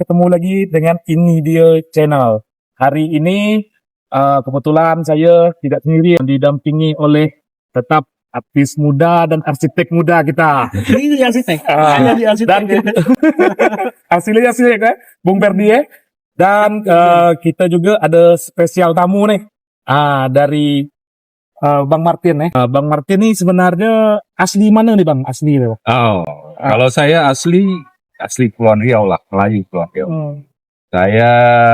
ketemu lagi dengan Ini Dia Channel. Hari ini kebetulan saya tidak sendiri, didampingi oleh tetap artis muda dan arsitek muda kita. Ini arsitek. Dan hasilnya sih kan, Bung Ferdi ya. Dan kita juga ada spesial tamu nih, dari Bang Martin ya. Bang Martin ini sebenarnya asli mana nih Bang? Asli loh. Kalau saya asli Kepulauan Riau lah, Melayu Kepulauan Riau. Saya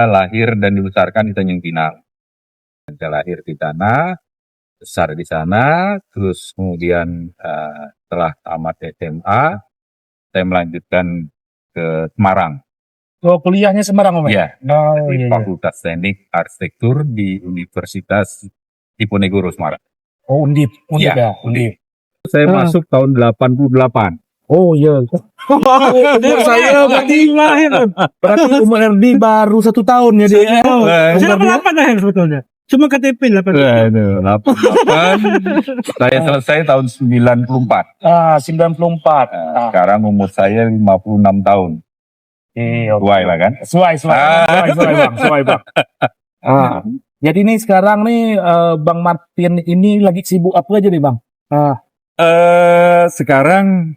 lahir dan dibesarkan di Tanjung Pinang. Saya lahir di sana, besar di sana, terus kemudian setelah tamat SMA, saya melanjutkan ke Semarang. Oh, kuliahnya Semarang Om ya? Iya, di Fakultas Teknik Arsitektur di Universitas Diponegoro Semarang. Oh, Undip ya? Undip. Saya masuk tahun 88. Oh iya. Umur saya berarti umur Erdi baru 1 tahun ya dia. Saya 8 lahir sebetulnya. Cuma KTP 8. 88. Saya selesai tahun 94. 94. Sekarang umur saya 56 tahun. Sesuai lah kan? Sesuai Bang. Jadi ini sekarang nih Bang Martin ini lagi sibuk apa aja nih Bang? Sekarang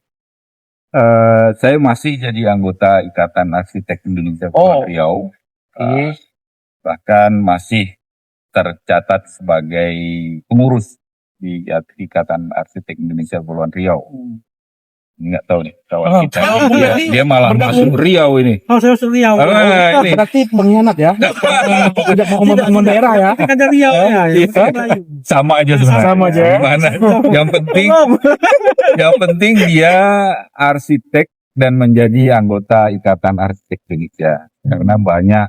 saya masih jadi anggota Ikatan Arsitek Indonesia Kepulauan Riau. Bahkan masih tercatat sebagai pengurus di Ikatan Arsitek Indonesia Kepulauan Riau. Nggak tahu nih kawan kita. Dia malah masuk Riau ini. Oh, saya masuk Riau. Berarti pengkhianat ya? Tidak mau membangun daerah ya? Kan dari Riau ya. Sama aja sebenarnya. Sama aja. Yang penting dia arsitek dan menjadi anggota Ikatan Arsitek Indonesia. Karena banyak,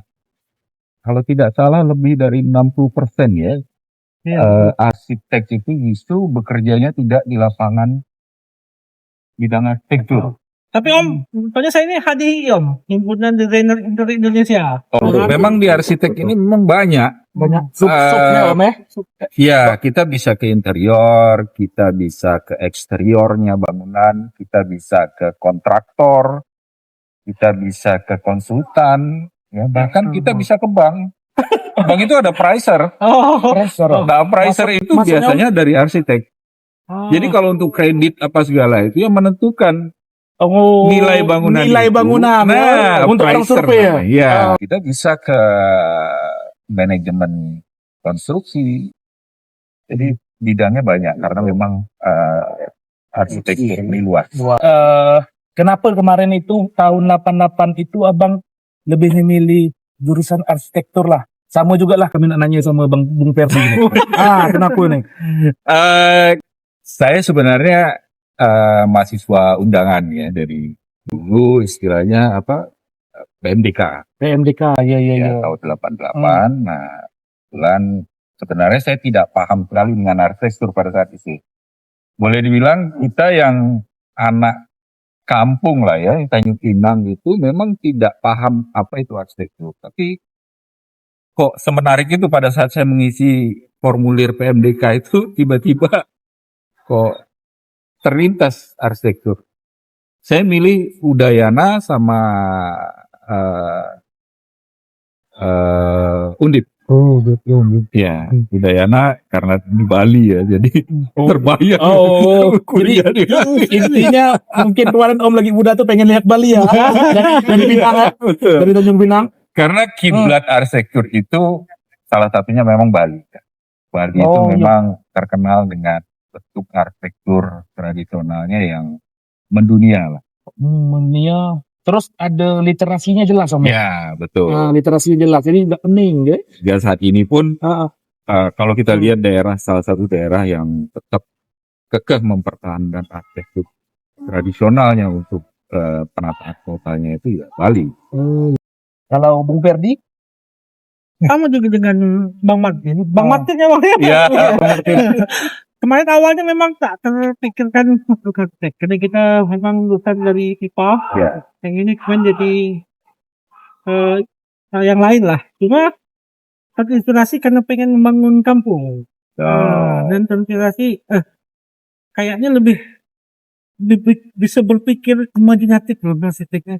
kalau tidak salah lebih dari 60% ya, arsitek itu justru bekerjanya tidak di lapangan bidang arsitektur. Tapi Om, pokoknya saya ini HDI Om, Himpunan Desainer Indonesia. Memang di arsitek ini memang banyak Sub-subnya Om ya? Ya, kita bisa ke interior, kita bisa ke eksteriornya bangunan, kita bisa ke kontraktor, kita bisa ke konsultan, ya, bahkan kita bisa ke bank. Bank itu ada pricer. Nah, pricer itu biasanya dari arsitek. Jadi kalau untuk kredit apa segala itu yang menentukan nilai bangunan. Nah, untuk orang survei ya? Ya, kita bisa ke manajemen konstruksi. Jadi bidangnya banyak karena memang arsitektur ini luas. Kenapa kemarin itu tahun 88 itu Abang lebih memilih jurusan arsitektur lah? Sama juga lah kami nanya sama Bung Ferdi ini. Kenapa nih? Saya sebenarnya mahasiswa undangan ya dari dulu istilahnya PMDK. Ya. Tahun 88. Nah, kebetulan sebenarnya saya tidak paham sekali dengan arsitektur pada saat itu. Boleh dibilang kita yang anak kampung lah ya, Tanjung Pinang itu memang tidak paham apa itu arsitektur. Tapi kok semenarik itu pada saat saya mengisi formulir PMDK itu tiba-tiba kok terlintas arsitektur. Saya milih Udayana sama Undip. Ya, Udayana karena di Bali ya, jadi terbayang. Jadi intinya mungkin kemarin Om lagi muda tuh pengen lihat Bali ya, dari Pinang ya, dari Tanjung Pinang. Karena kiblat arsitektur itu salah satunya memang Bali. Bali itu memang terkenal dengan bentuk arsitektur tradisionalnya yang mendunia lah. Mendunia. Terus ada literasinya jelas Om. Ya, betul. Literasinya jelas. Ini nggak pening ya. Dan saat ini pun kalau kita lihat salah satu daerah yang tetap kekeh mempertahankan arsitektur tradisionalnya untuk penataan kotanya itu ya Bali. Kalau Bung Ferdi? Sama juga dengan Bang Martin. Bang Martin ya Bang? Iya, Bang Martin. Kemarin awalnya memang tak terpikirkan untuk arsitek. Karena kita memang lulusan dari IPA. Yang ini kemarin jadi yang lain lah. Cuma terinspirasi karena pengen membangun kampung. Dan terinspirasi kayaknya lebih bisa berpikir imajinatif loh arsiteknya.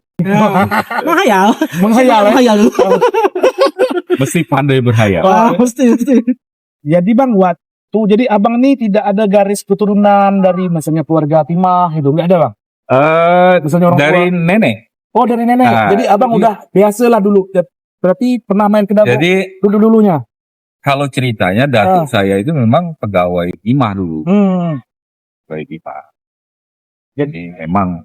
Menghayal. Menghayal ya. Menghayal. Mesti pandai berhayal. Wah, mesti. Jadi Bang, jadi Abang nih tidak ada garis keturunan dari misalnya keluarga Timah itu nggak ada Bang? Misalnya orang Dari tua. nenek. Oh dari nenek. Nah, Jadi Abang iya. udah biasa lah dulu. Berarti pernah main ke dapur Jadi dulunya. kalau ceritanya datuk saya itu memang pegawai timah dulu. Pegawai timah. Jadi memang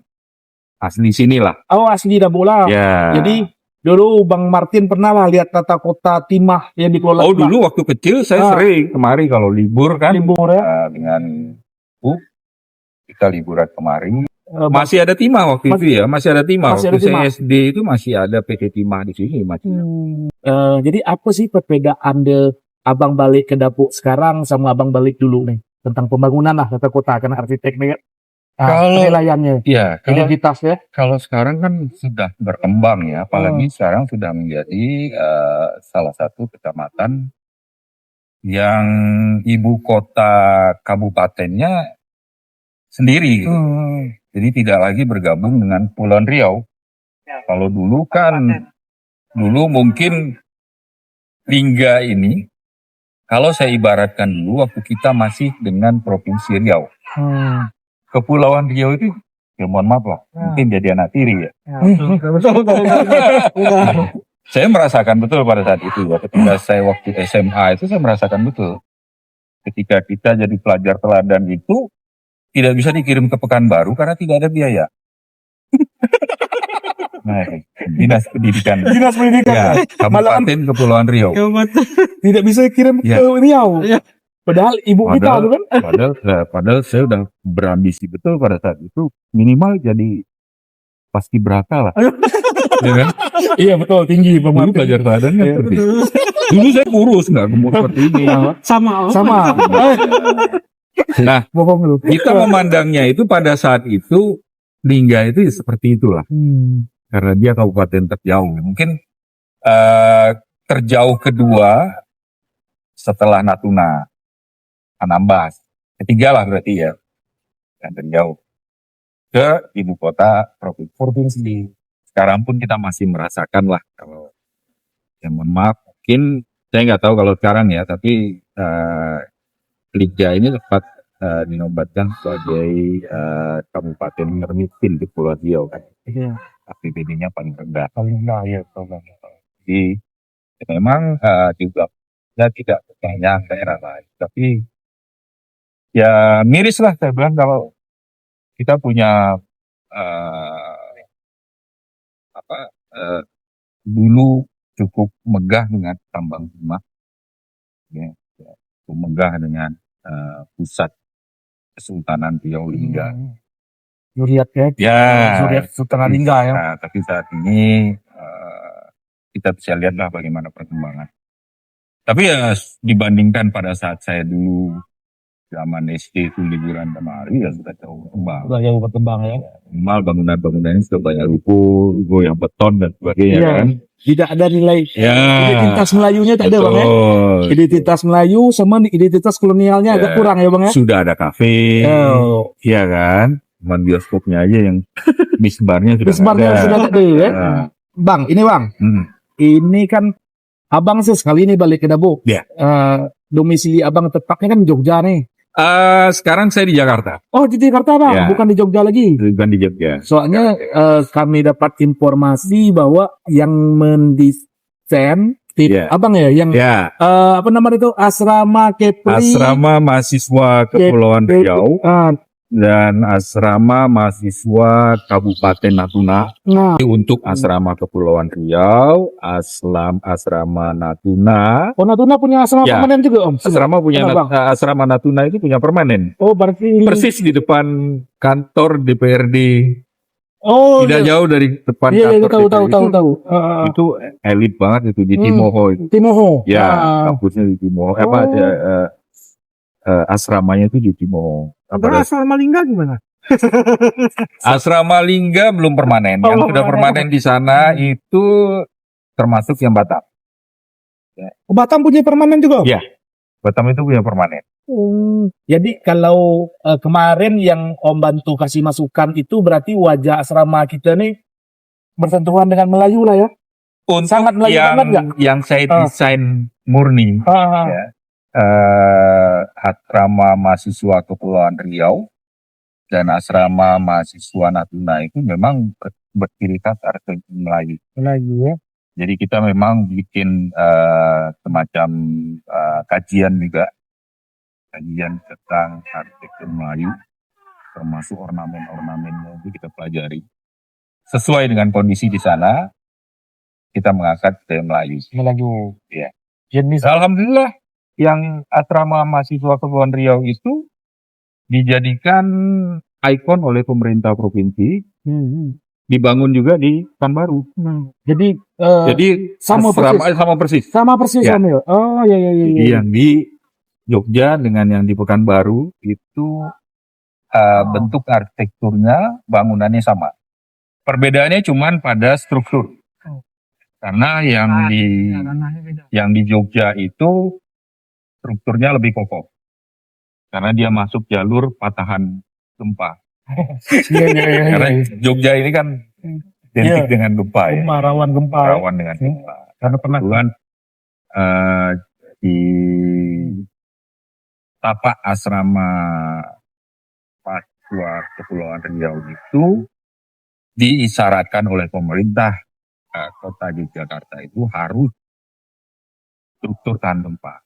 asli sini lah. Oh asli Dabola. Ya. Jadi dulu Bang Martin pernah lah lihat tata kota Timah yang dikelola. Oh Timah. dulu waktu kecil saya sering kemari kalau libur kan. Libur ya. Dengan kita liburan kemari. Masih Masih ada timah waktu itu ya. Masih ada timah. Masih Waktu ada timah. saya SD itu masih ada PT Timah di sini. Masih. jadi apa sih perbedaan Abang balik ke Dapur sekarang sama Abang balik dulu nih tentang pembangunan lah tata kota karena arsitek nih kan. Kalau- penilaiannya, Ya, identitasnya. kalau sekarang kan sudah berkembang ya, apalagi sekarang sudah menjadi salah satu kecamatan yang ibu kota kabupatennya sendiri. Gitu. Jadi tidak lagi bergabung dengan Kepulauan Riau. Kalau dulu kan, dulu mungkin Lingga ini, kalau saya ibaratkan dulu waktu kita masih dengan Provinsi Riau. Kepulauan Riau itu, ya mohon maaf lah, mungkin jadi anak tiri ya. Betul. Saya merasakan betul pada saat itu ya. Ketika saya waktu SMA itu saya merasakan betul. Ketika kita jadi pelajar teladan itu tidak bisa dikirim ke Pekanbaru karena tidak ada biaya. Nah, dinas pendidikan. Dinas pendidikan. Ya, Kabupaten Kepulauan Riau. Tidak bisa kirim Ya. ke Riau. Ya. Padahal ibu kita tuh kan. Padahal saya udah berambisi betul pada saat itu minimal jadi paskibraka lah. Ya kan? Iya betul tinggi Bang Dulu Martin. pelajar teladan kan Iya, seperti itu. Dulu saya kurus nggak gemuk seperti ini. Sama. Nah, Bohong lu. kita memandangnya itu pada saat itu Lingga itu ya seperti itulah karena dia kabupaten terjauh mungkin terjauh kedua setelah Natuna Anambas ketiga lah berarti ya yang terjauh ke ibu kota provinsi. Sekarang pun kita masih merasakan lah kalau ya mohon maaf mungkin saya nggak tahu kalau sekarang ya tapi Lingga ini tepat dinobatkan sebagai kabupaten termiskin di Pulau Riau kan. Iya. APBD-nya paling rendah. Ya. Jadi ya memang juga ya tidak banyak daerah lain. Tapi ya miris lah saya bilang kalau kita punya dulu cukup megah dengan tambang timah. Ya, cukup megah dengan pusat Kesultanan Riau Lingga. Zuriat ya. Ya, Zuriat Sultan Lingga ya. Nah, tapi saat ini kita bisa lihat lah bagaimana perkembangan. Tapi ya dibandingkan pada saat saya dulu zaman SD itu liburan kemari ya sudah jauh berkembang. Udah jauh berkembang ya. Minimal bangunan-bangunannya sudah banyak ruko yang beton dan sebagainya Iya. kan. Tidak ada nilai Ya. identitas Melayunya tak ada Bang ya. Betul. Identitas Melayu sama identitas kolonialnya agak Ya. kurang ya Bang ya. Sudah ada kafe, Oh. iya kan. Cuman bioskopnya aja yang misbarnya sudah Bismarcknya nggak ada. sudah tak ada ya. Nah, Bang, ini Bang. Ini kan Abang sekali ini balik ke Dabo. Iya. Domisili Abang tepatnya kan Jogja nih. sekarang saya di Jakarta, Oh di Jakarta Bang, Ya. bukan di Jogja lagi. bukan di Jogja. Soalnya kami dapat informasi bahwa yang mendesain Iya. Abang ya, yang Ya, apa namanya itu asrama Kepri, asrama mahasiswa Kepulauan Riau dan asrama mahasiswa Kabupaten Natuna. Nah, Untuk asrama Kepulauan Riau, asrama Natuna. oh Natuna punya asrama Ya. permanen juga Om. Asrama Natuna itu punya permanen. Oh berarti Persis di depan kantor DPRD. Oh Tidak jauh dari depan iya, kantor tahu DPRD. tahu. Itu elit banget itu di Timoho itu. Timoho. Ya, kampusnya di Timoho. Asramanya itu di Timoho. Terus asal Malingga gimana? Asrama Lingga belum permanen. Yang sudah permanen di sana itu termasuk yang Batam. Batam punya permanen juga Om? Iya. Batam itu punya permanen. Jadi kalau kemarin yang Om bantu kasih masukan itu berarti wajah asrama kita nih bersentuhan dengan Melayu lah ya. Untuk Sangat Melayu banget nggak? yang saya Ah. desain murni, Ah, ya, asrama mahasiswa Kepulauan Riau dan asrama mahasiswa Natuna itu memang berciri khas arsitektur Melayu. Melayu ya. Jadi kita memang bikin semacam kajian juga, kajian tentang arsitektur Melayu, termasuk ornamen-ornamennya itu kita pelajari. Sesuai dengan kondisi di sana, kita mengangkat ke Melayu. Melayu. Ya. Jenis Alhamdulillah, yang asrama mahasiswa Kepulauan Riau itu dijadikan ikon oleh pemerintah provinsi, dibangun juga di Pekanbaru. Jadi Jadi sama persis. sama persis Ya. sama ya. Oh ya. Jadi yang di Jogja dengan yang di Pekanbaru itu bentuk arsitekturnya, bangunannya sama. Perbedaannya cuma pada struktur. Karena yang di Jogja itu strukturnya lebih kokoh. Karena dia masuk jalur patahan gempa. Iya. Karena Jogja ini kan identik dengan gempa ya. Rawan gempa. Rawan dengan gempa. Karena pernah Kebetulan di tapak asrama Mahasiswa Kepulauan Riau itu diisyaratkan oleh pemerintah kota Yogyakarta itu harus struktur tahan gempa.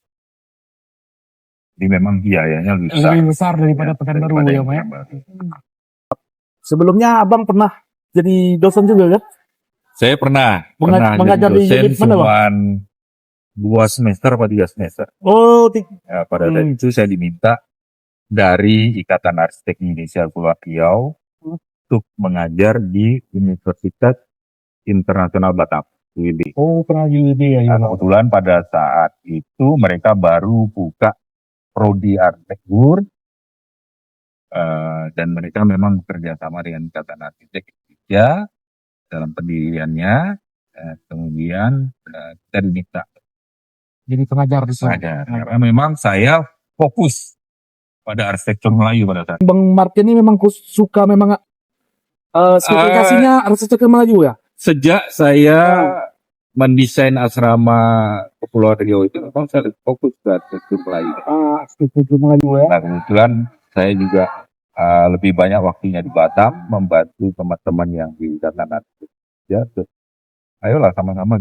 Jadi memang biayanya lebih besar daripada Pekanbaru daripada ya, yang Pak ya. Pekanbaru. Sebelumnya Abang pernah jadi dosen juga kan? Saya pernah Mengajar jadi di dosen unit mana, Bang? cuman 2 semester atau 3 semester. Oh, Ya, pada saat itu saya diminta dari Ikatan Arsitek Indonesia Kepulauan Riau untuk mengajar di Universitas Internasional Batam, UIB. oh pernah jadi ya. Nah, kebetulan pada saat itu mereka baru buka prodi arsitektur dan mereka memang bekerja sama dengan Ikatan Arsitek Indonesia dalam pendiriannya. Kemudian kita diminta Jadi pengajar di sana. mengajar karena memang saya fokus pada arsitektur Melayu pada saat. Bang Martin ini memang suka memang spesifikasinya arsitektur Melayu ya? Sejak saya mendesain asrama Kepulauan Riau itu memang saya fokus ke arsitektur Melayu. Arsitektur Melayu ya. Nah, kebetulan saya juga lebih banyak waktunya di Batam membantu teman-teman yang di Ikatan Arsitek. Ya, ayolah sama-sama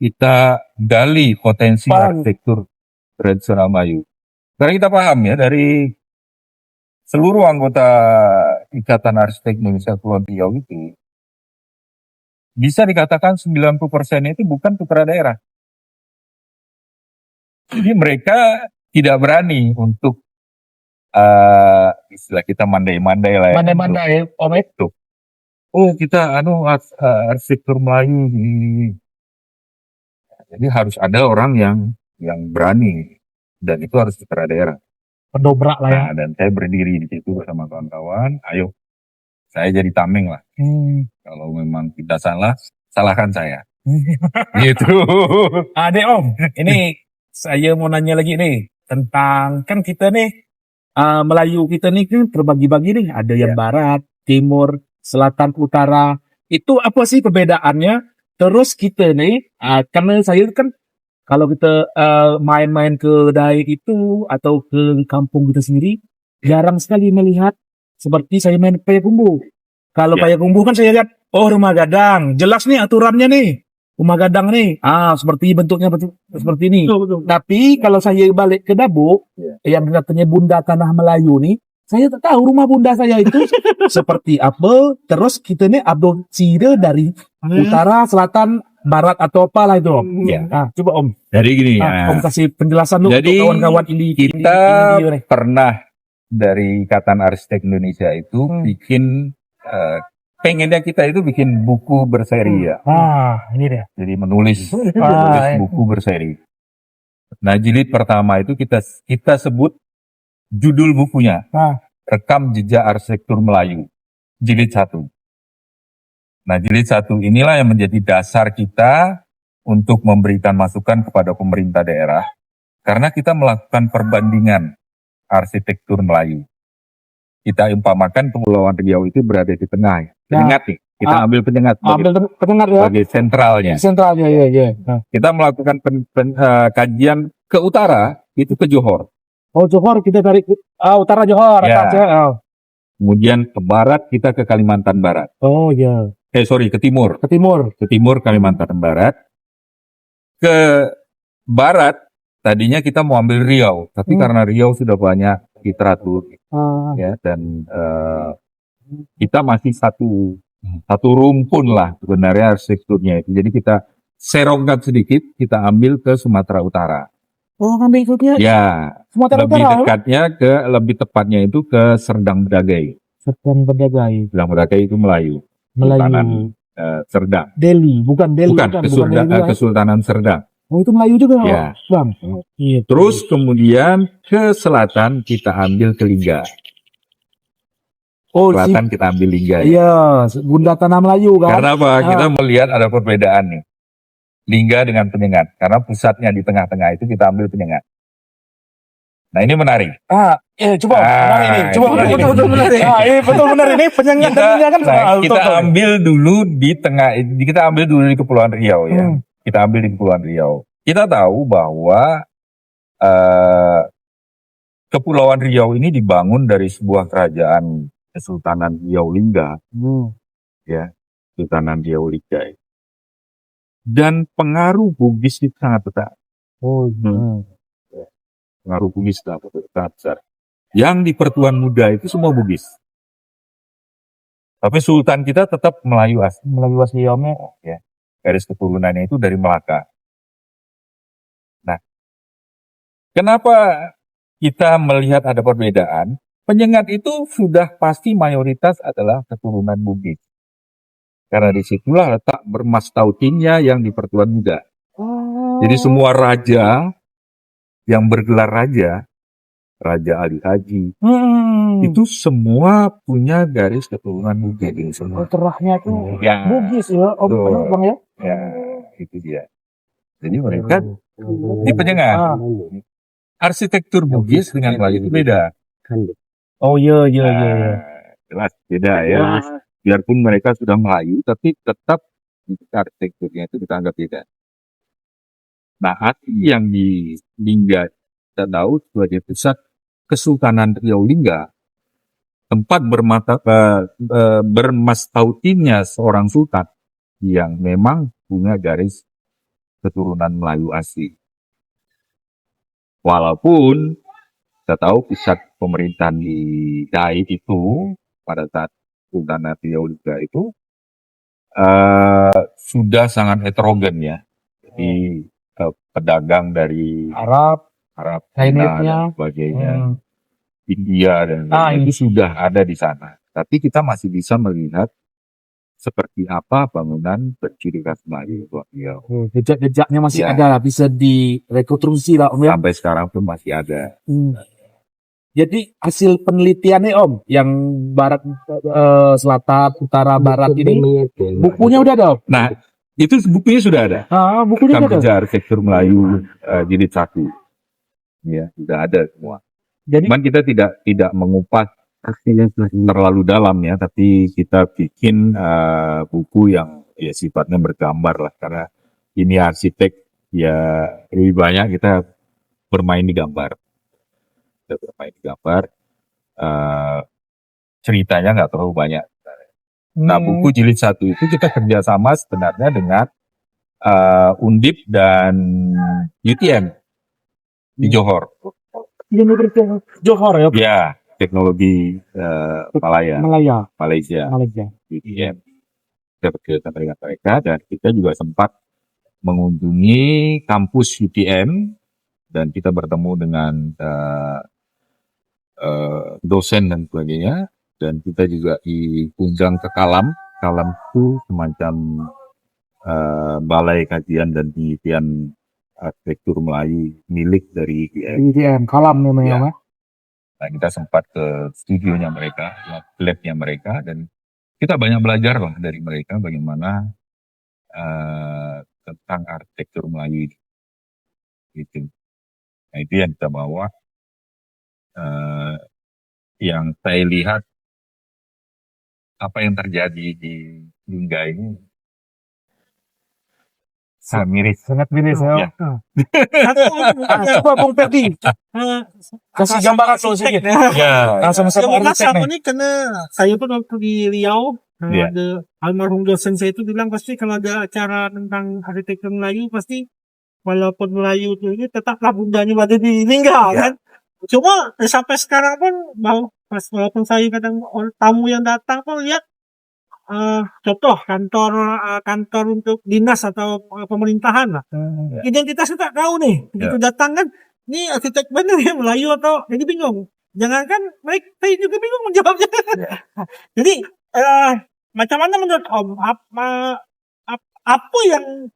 kita gali potensi arsitektur tradisional Melayu. Karena kita paham ya dari seluruh anggota Ikatan Arsitek Indonesia Kepulauan Riau itu bisa dikatakan 90% itu bukan putra daerah. Jadi mereka tidak berani untuk istilah kita mandai-mandai lah ya. Mandai-mandai, Om itu. Oh, kita arsitektur Melayu. Jadi harus ada orang yang berani dan itu harus putra daerah. Pendobrak lah ya. Nah, dan saya berdiri di situ bersama kawan-kawan. Ayo, saya jadi tameng lah. Kalau memang kita salah, salahkan saya. Gitu. Adek Om, ini saya mau nanya lagi nih tentang kan kita nih Melayu kita nih kan terbagi-bagi nih. Ada yang barat, timur, selatan, utara. Itu apa sih perbedaannya? Terus kita nih, karena saya kan kalau kita main-main ke Daik itu atau ke kampung kita sendiri, jarang sekali melihat seperti saya main Payakumbuh. Kalau Payakumbuh kan saya lihat, oh rumah gadang, jelas nih aturannya nih, rumah gadang nih, seperti bentuknya seperti ini. Betul. Tapi kalau saya balik ke Dabo, yang katanya Bunda Tanah Melayu nih, saya tak tahu rumah bunda saya itu seperti apa. Terus kita nih adopsi dari utara, selatan, barat atau apalah itu Om. Ya. Coba Om. Jadi gini, Om kasih penjelasan dulu jadi untuk kawan-kawan ini. kita pernah dari Ikatan Arsitek Indonesia itu bikin pengennya kita itu bikin buku berseri ya. Ini dia. Jadi menulis buku berseri. Nah, jilid pertama itu kita sebut judul bukunya, Rekam Jejak Arsitektur Melayu, jilid 1. Nah, jilid 1 inilah yang menjadi dasar kita untuk memberikan masukan kepada pemerintah daerah. Karena kita melakukan perbandingan arsitektur Melayu. Kita umpamakan Kepulauan Riau itu berada di tengah. Penyengat nih. Kita ambil penyengat pendengar ya. sebagai sentralnya. Sentralnya ya. Nah. Kita melakukan kajian ke utara itu ke Johor. Oh Johor kita dari utara Johor. Ya. Aceh. Kemudian ke barat kita ke Kalimantan Barat. Oh ya. Ke timur. Ke timur. Ke timur Kalimantan Barat. Ke barat tadinya kita mau ambil Riau, tapi karena Riau sudah banyak literatur ya, dan kita masih satu rumpun lah sebenarnya arsitekturnya itu. Jadi kita serongkan sedikit, kita ambil ke Sumatera Utara. Oh, ngambil ikutnya? Ya, Sumatera lebih Utara. dekatnya lebih tepatnya itu ke Serdang Bedagai. Serdang Bedagai. Serdang Bedagai itu Melayu. Sultanan Serdang. Delhi, bukan Delhi. Bukan Kesultanan Serdang. Oh, itu Melayu juga, ya. Bang. Iya. Terus kemudian ke selatan kita ambil ke Lingga. Oh, selatan kita ambil Lingga. Iya, Bunda Tanah Melayu kan. Karena apa? Kita melihat ada perbedaan nih. Lingga dengan Penyengat. Karena pusatnya di tengah-tengah itu kita ambil Penyengat. Nah, ini menarik. Coba menarik ini. Coba betul menarik. Betul benar ini Penyengat dan Lingga kan. Kita ambil dulu di tengah, kita ambil dulu di Kepulauan Riau ya. Kita ambil di Kepulauan Riau. Kita tahu bahwa Kepulauan Riau ini dibangun dari sebuah kerajaan Kesultanan Riau Lingga. Ya, Kesultanan Riau Lingga. Dan pengaruh Bugis itu sangat besar. Pengaruh Bugis sangat besar. Yang di Pertuan Muda itu semua Bugis. Tapi Sultan kita tetap Melayu asli ya. Garis keturunannya itu dari Melaka. Nah, kenapa kita melihat ada perbedaan? Penyengat itu sudah pasti mayoritas adalah keturunan Bugis. Karena disitulah letak bermastautinnya yang di Pertuan Muda. Jadi semua raja yang bergelar Raja Ali Haji, itu semua punya garis keturunan Bugis. Semua. Terahnya itu Bugis ya, Bang ya? Ya, itu dia. Jadi mereka di Penyengat. Arsitektur Bugis dengan Melayu itu beda. Oh iya. Jelas beda ya. Biarpun mereka sudah Melayu, tapi tetap arsitekturnya itu kita anggap beda. Nah, arti yang di Lingga kita tahu sebagai pusat Kesultanan Riau Lingga, tempat bermastautinnya seorang sultan yang memang punya garis keturunan Melayu asli. Walaupun kita tahu pusat pemerintahan di Dai itu pada saat Sultan Riau Lingga itu sudah sangat heterogen ya. Jadi pedagang dari Arab, China dan sebagainya, India dan itu sudah ada di sana. Tapi kita masih bisa melihat seperti apa bangunan berciri khas Melayu Riau. Jejak-jejaknya masih ada, bisa direkonstruksi lah Om ya. Sampai sekarang pun masih ada. Jadi hasil penelitiannya Om, yang barat, selatan, utara, barat ini, bukunya udah ada Om? Nah, itu bukunya sudah ada. Bukunya udah ada. Arsitektur Melayu jilid 1. Ya, sudah ada semua. Jadi, cuman kita tidak mengupas terlalu dalam ya, tapi kita bikin buku yang ya sifatnya bergambar lah, karena ini arsitek ya lebih banyak kita bermain di gambar. Ceritanya nggak terlalu banyak. Nah, buku jilid 1 itu kita kerjasama sebenarnya dengan Undip dan UTM di Johor. Johor ya? Ya, teknologi Malaysia. UTM. Kita berkerjasama dengan mereka, dan kita juga sempat mengunjungi kampus UTM, dan kita bertemu dengan dosen dan sebagainya. Dan kita juga diundang ke Kalam. Kalam itu semacam balai kajian dan penelitian arsitektur Melayu milik dari UTM, Kalam namanya. Nah, kita sempat ke studionya mereka, labnya mereka, dan kita banyak belajar lah dari mereka bagaimana tentang arsitektur Melayu itu. Nah, itu yang kita bawa. Yang saya lihat apa yang terjadi di Lingga ini sangat miris. Sangat miris ya. Ya. Satu mungkin Coba Bung Perdi eh, kasih sama gambaran dulu arsitek sedikit. ya. Ya, Sama-sama Yang arsitek aku nih. nih karena saya pun waktu di Riau Iya. ada almarhum dosen saya itu bilang pasti kalau ada acara tentang arsitektur Melayu pasti walaupun Melayu itu ini tetaplah bundanya ada di Lingga Iya. kan. Cuma sampai sekarang pun walaupun saya kadang tamu yang datang pun lihat contoh kantor untuk dinas atau pemerintahan lah. Identitas kita tahu nih. Begitu datang kan, ini arsitek bener ya Melayu atau jadi bingung. Jangankan mereka saya juga bingung menjawabnya. Jadi macam mana menurut Om? Apa yang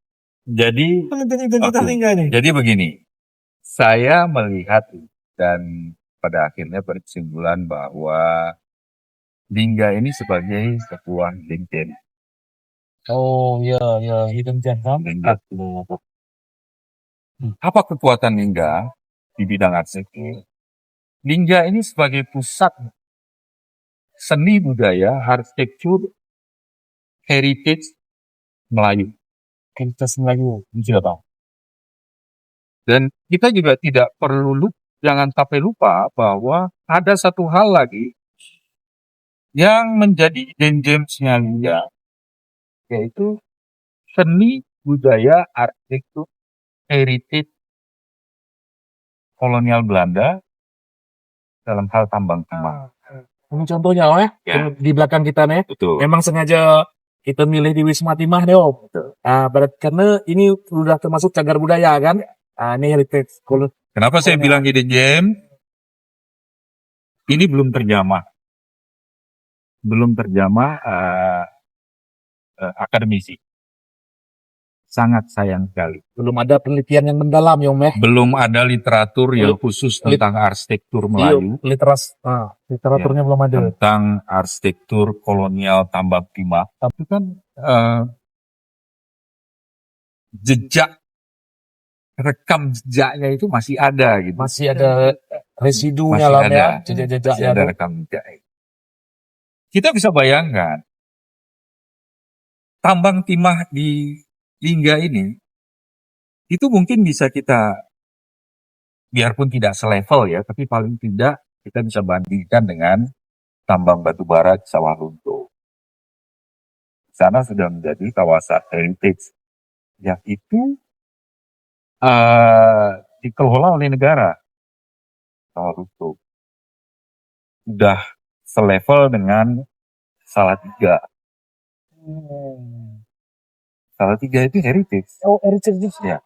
jadi menjadi identitas Oke. Lingga nih? Jadi begini, saya melihat dan pada akhirnya berkesimpulan bahwa Lingga ini sebagai sebuah LinkedIn. Oh ya hidden gem kan. Lingga. Apa kekuatan Lingga di bidang arsitektur? Lingga ini sebagai pusat seni budaya, arsitektur, heritage Melayu. Kualitas Melayu. Tidak tahu. Dan kita juga tidak perlu jangan sampai lupa bahwa ada satu hal lagi yang menjadi hidden gems-nya Lingga, yaitu seni budaya arsitektur heritage kolonial Belanda dalam hal tambang timah. Ini contohnya Om ya. Ya. Di belakang kita nih. Betul. Memang sengaja kita milih di Wisma Timah nih Om. Berarti karena ini sudah termasuk cagar budaya kan. Ini heritage. Kenapa saya bilang hidden gem? Ini belum terjamah. Belum terjamah akademisi. Sangat sayang sekali. Belum ada penelitian yang mendalam ya Om ya. Belum ada literatur yang khusus tentang arsitektur Melayu. Literaturnya belum ada. Tentang arsitektur kolonial tambang timah. Tapi kan jejak rekam jejaknya itu masih ada gitu. Masih ada residunya Masih lah ada. ya. Masih Jejak-jejaknya. ada rekam jejak. Kita bisa bayangkan tambang timah di Lingga ini itu mungkin bisa kita biarpun tidak selevel ya, tapi paling tidak kita bisa bandingkan dengan tambang batu bara di Sawah Lunto. Di sana sudah menjadi kawasan heritage yang itu dikelola oleh negara. Sawah Lunto sudah selevel dengan Salatiga. Salatiga itu heritage. Oh, heritage. Ya,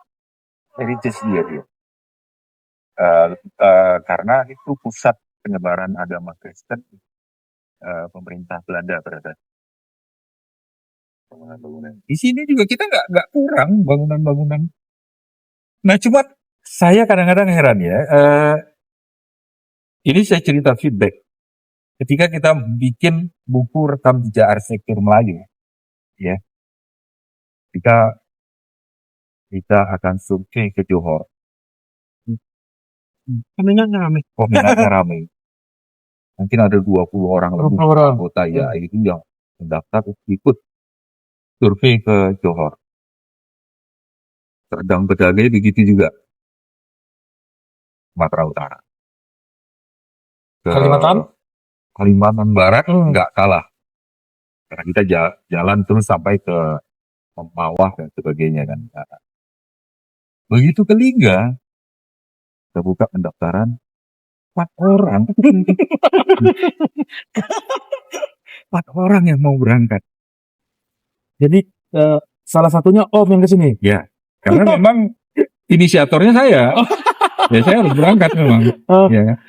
heritage dia. Karena itu pusat penyebaran agama Kristen pemerintah Belanda pada saat bangunan-bangunan. Di sini juga kita nggak kurang bangunan-bangunan. Nah, cuma saya kadang-kadang heran ya. Ini saya cerita feedback. Ketika kita bikin buku rekam jejak arsitektur Melayu, ya, kita akan survei ke Johor. Peminatnya rame. Peminatnya ramai. Mungkin ada 20 orang lebih anggota ya itu yang mendaftar ikut survei ke Johor. Serdang Bedagai begitu juga. Sumatera Utara. Kalimantan Barat nggak kalah. Karena kita jalan terus sampai ke Mempawah dan sebagainya kan. Begitu ke Lingga, kita buka pendaftaran 4 orang. 4 orang yang mau berangkat. Jadi salah satunya Om yang kesini. Ya, karena memang inisiatornya saya. Ya saya harus berangkat memang. Ya,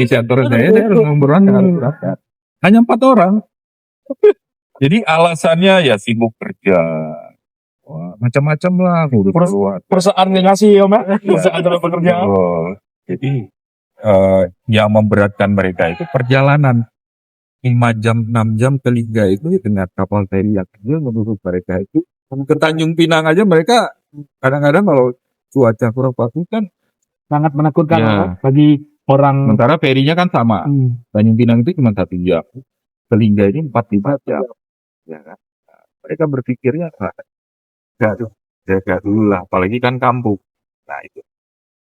inisiator saya harus berangkat. Hanya 4 orang. Jadi alasannya ya sibuk kerja. Wah, macam-macam lah. Perusahaan yang ngasih Om ya. Perusahaan dalam pekerjaan. Jadi yang memberatkan mereka itu perjalanan 5 jam, 6 jam ke Lingga itu dengan kapal feri yang kecil menurut mereka itu. Ke Tanjung Pinang aja mereka kadang-kadang kalau cuaca kurang bagus kan sangat menakutkan Ya. bagi orang. Sementara ferinya kan sama. Tanjung Pinang itu cuma 1 jam. Ke Lingga ini 4-5 jam. Ya kan? Nah, mereka berpikirnya, jaga dulu lah. Apalagi kan kampung. Nah itu.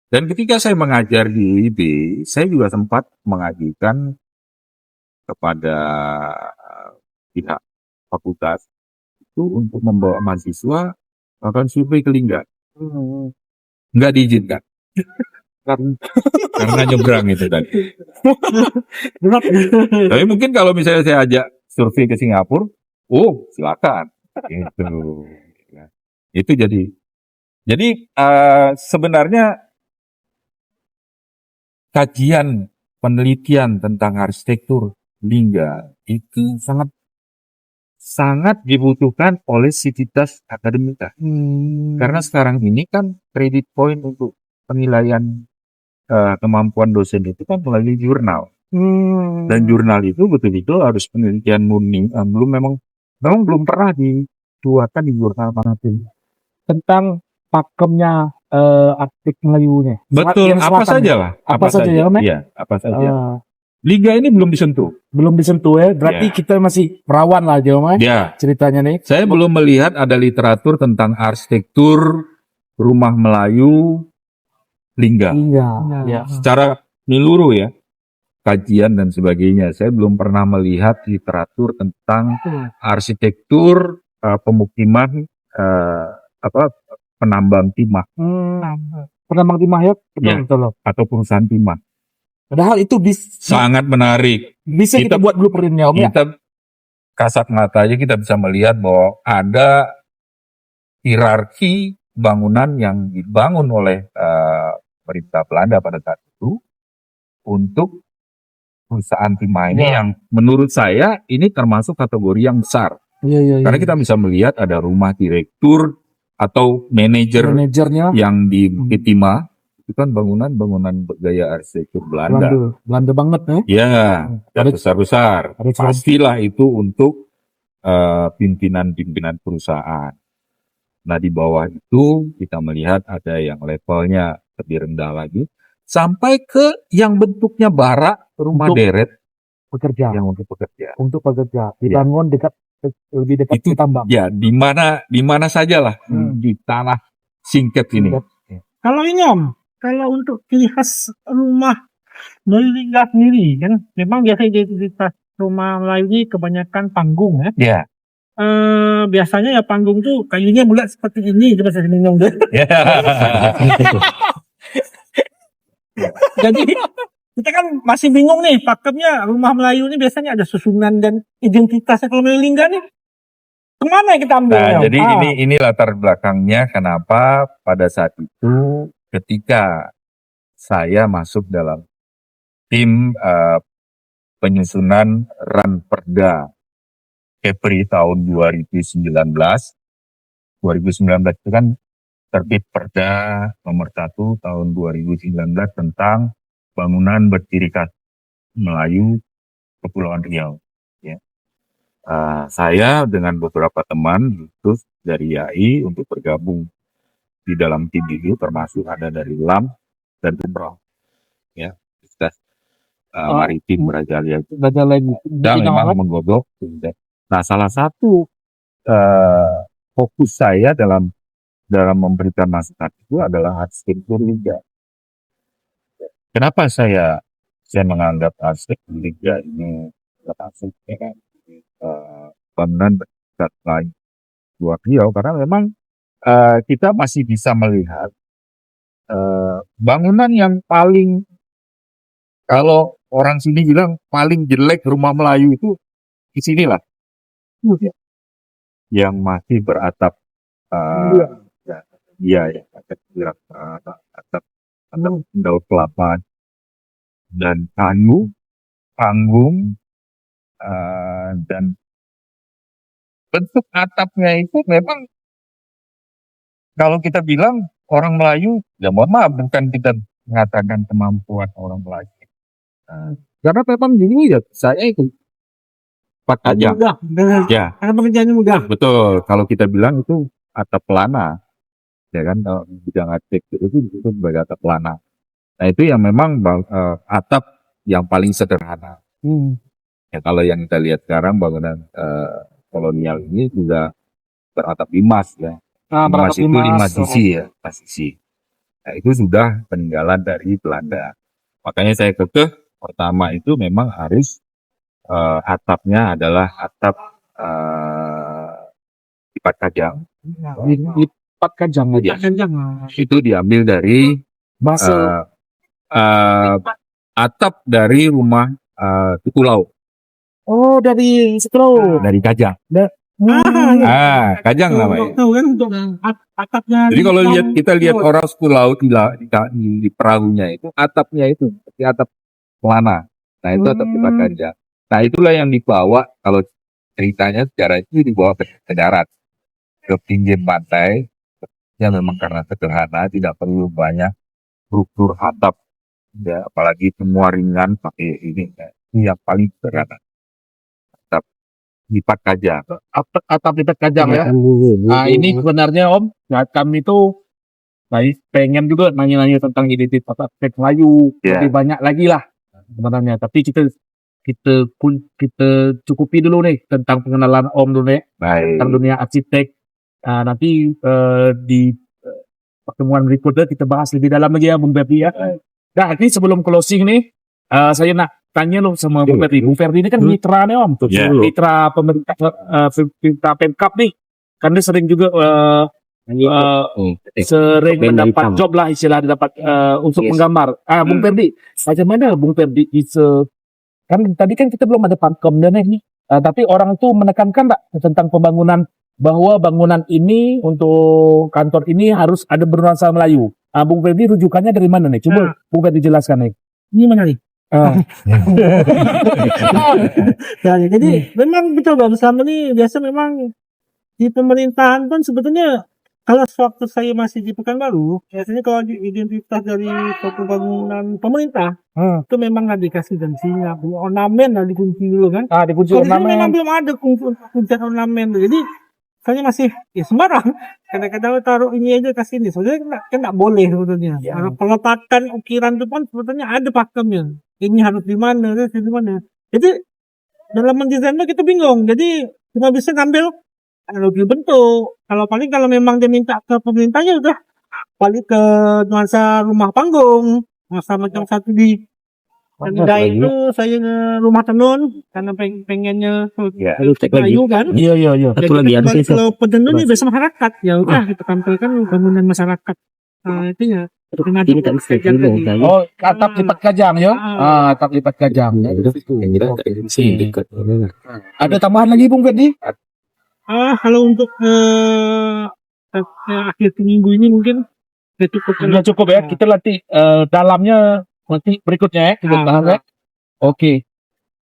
Dan ketika saya mengajar di UIB, saya juga sempat mengajukan kepada pihak fakultas itu untuk membawa mahasiswa melakukan survei ke Lingga. Nggak diizinkan. Karena nyebrang itu tadi. Tapi mungkin kalau misalnya saya ajak survei ke Singapura, silakan. Itu jadi sebenarnya kajian penelitian tentang arsitektur Lingga itu sangat dibutuhkan oleh sivitas akademika. Karena sekarang ini kan kredit point untuk penilaian kemampuan dosen itu kan melalui jurnal. Dan jurnal itu betul-betul harus penelitian murni. Memang belum pernah dikeluarkan di jurnal manapun. Tentang pakemnya arsitek Melayunya. Betul, Yang apa selatan. saja lah. Apa saja ya, Mek? Iya, apa saja. Ah, Liga ini belum disentuh. belum disentuh ya. Berarti Ya. kita masih rawan lah jauh Ya, ceritanya nih. saya belum melihat ada literatur tentang arsitektur rumah Melayu Lingga. Iya. Ya. Secara menyeluruh ya, kajian dan sebagainya. Saya belum pernah melihat literatur tentang arsitektur pemukiman penambang timah Penambang timah ya. Ya. Betul. atau perusahaan timah. Padahal itu Sangat menarik. bisa kita buat blueprintnya Om ya. Kita kasat mata aja kita bisa melihat bahwa ada hierarki bangunan yang dibangun oleh pemerintah Belanda pada saat itu untuk perusahaan timah ini yang menurut saya ini termasuk kategori yang besar. Iya. Karena kita bisa melihat ada rumah direktur atau manajernya yang di Bukit Timah itu kan bangunan bergaya arsitektur Belanda. Belanda banget ya. Ya, dan besar-besar. Ada Pastilah itu untuk pimpinan-pimpinan perusahaan. Nah, di bawah itu kita melihat ada yang levelnya lebih rendah lagi. Sampai ke yang bentuknya barak, rumah deret. Pekerja. Yang untuk pekerja. Untuk pekerja. Dibangun lebih dekat Itu ke tambang. ya, di mana sajalah di tanah singket ini. Kalau ini Om, kalau untuk ciri khas rumah dari Lingga sendiri kan, memang biasa identitas rumah Melayu ini kebanyakan panggung ya. Ya. Biasanya ya panggung tuh kayunya bulat seperti ini, coba saya minum deh. Jadi kita kan masih bingung nih, pakemnya rumah Melayu ini biasanya ada susunan dan identitasnya. Kalau Melayu Lingga nih, kemana kita ambilnya? Nah, jadi ini latar belakangnya kenapa pada saat itu ketika saya masuk dalam tim penyusunan Ranperda Kepri tahun 2019 itu kan terbit Perda nomor 1 tahun 2019 tentang bangunan berciri khas Melayu Kepulauan Riau. Ya. Saya dengan beberapa teman khusus dari YAI untuk bergabung di dalam tim itu, termasuk ada dari LAM dan Umroh, ya, Universitas Maritim Brajalia itu. Dan memang menggodok. Nah, salah satu fokus saya dalam memberikan masukan itu adalah arsitektur Lingga. Kenapa saya menganggap arsitektur Lingga ini langsung bangunan bertingkat lain luar Riau, karena memang kita masih bisa melihat bangunan yang paling, kalau orang sini bilang paling jelek rumah Melayu itu di sinilah, yang masih beratap atap daun kelapa dan panggung, dan bentuk atapnya itu memang kalau kita bilang orang Melayu, ya mohon maaf, bukan kita mengatakan kemampuan orang Melayu. Karena memang gini ya, saya itu Pak aja. Mudah, Ya, karena pekerjaannya mudah. betul. Kalau kita bilang itu atap pelana, ya kan, kalau bidang arsitektur itu disebut sebagai atap pelana. Nah itu yang memang atap yang paling sederhana. Ya kalau yang kita lihat sekarang bangunan kolonial ini juga beratap limas ya. Limas itu 5 sisi ya, 5 sisi. Nah itu sudah peninggalan dari Belanda. Makanya saya kekeh pertama itu memang harus atapnya adalah atap lipat kajang. Lipat kajang aja. Itu Itu diambil dari Bahasa atap dari rumah Tuku Laut, oh dari setelah dari kajang. Kajang namanya. Tahu kan untuk atapnya. Jadi kalau kita lihat orang Tuku Laut di perahunya itu atapnya itu seperti atap pelana. Nah itu atap lipat kajang. Nah itulah yang dibawa kalau ceritanya sejarah itu dibawa ke darat, ke pinggir pantai. Ya memang karena sederhana, tidak perlu banyak struktur atap. Ya, apalagi semua ringan pakai ini. Ya. Ini yang paling sederhana. Atap lipat kajang. atap lipat kajang ya. Nah ini sebenarnya Om, ya, kami tuh pengen juga nanya-nanya tentang identitas arsitek Melayu Ya. lebih banyak lagi lah sebenarnya. Tapi kita cukupi dulu nih tentang pengenalan Om dulu nih Baik. tentang dunia arsitek. Nanti di pertemuan berikutnya kita bahas lebih dalam lagi ya Bung Ferdi ya. Nah ini sebelum closing nih, saya nak tanya lo sama Bung Ferdi. Bung Ferdi ini kan mitra nih Om, Ya. mitra pemerintah Pemkap nih. Kan dia sering juga sering mendapat job lah istilahnya dapat untuk menggambar. Bung Ferdi, bagaimana Bung Ferdi bisa kan tadi kan kita belum ada Pantkom dan nih, tapi orang itu menekankan tak tentang pembangunan bahwa bangunan ini untuk kantor ini harus ada bernuansa Melayu. Bung Ferdi rujukannya dari mana nih? Coba Bung Ferdi jelaskan nih. Ini mana nih? Ya, jadi memang betul Bang, selama ini biasa memang di pemerintahan pun sebetulnya kalau sewaktu saya masih di Pekanbaru, biasanya kalau identitas dari suatu bangunan pemerintah itu memang nggak dikasih gantinya, ornamen lah dikunci dulu kan. Dikunci Kalau di sini memang ornamen. belum ada kuncian ornamen, jadi saya masih ya sembarang. Kadang-kadang taruh ini aja kasih ini, sebenarnya kan nggak boleh sebetulnya. Ya. Kalau peletakan ukiran itu pun sebetulnya ada pakemnya. Ini harus di mana, harus di mana. Jadi dalam mendesainnya kita bingung. Jadi cuma bisa ngambil analogi bentuk. Kalau memang dia minta ke pemerintahnya udah balik ke nuansa rumah panggung. Nuansa macam satu di Tenda itu saya ke rumah tenun karena pengennya Melayu kan. Iya. Satu lagi kalau penenun ini biasa masyarakat ya udah kita tampilkan bangunan masyarakat. Nah itu ya. Oh, atap lipat kajang ya. Atap lipat kajang. Ada tambahan lagi Bung Ferdi? Kalau untuk akhir minggu ini mungkin Sudah cukup ya. Kita nanti dalamnya nanti berikutnya ya kita bahas ya. Oke.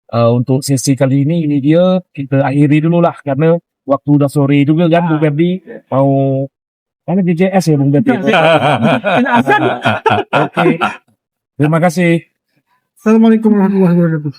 Untuk sesi kali ini dia kita akhiri dulu lah karena waktu udah sore juga kan Bung Ferdi mau karena DJS ya Bung Ferdi. Oke. Terima kasih. Assalamualaikum warahmatullahi wabarakatuh.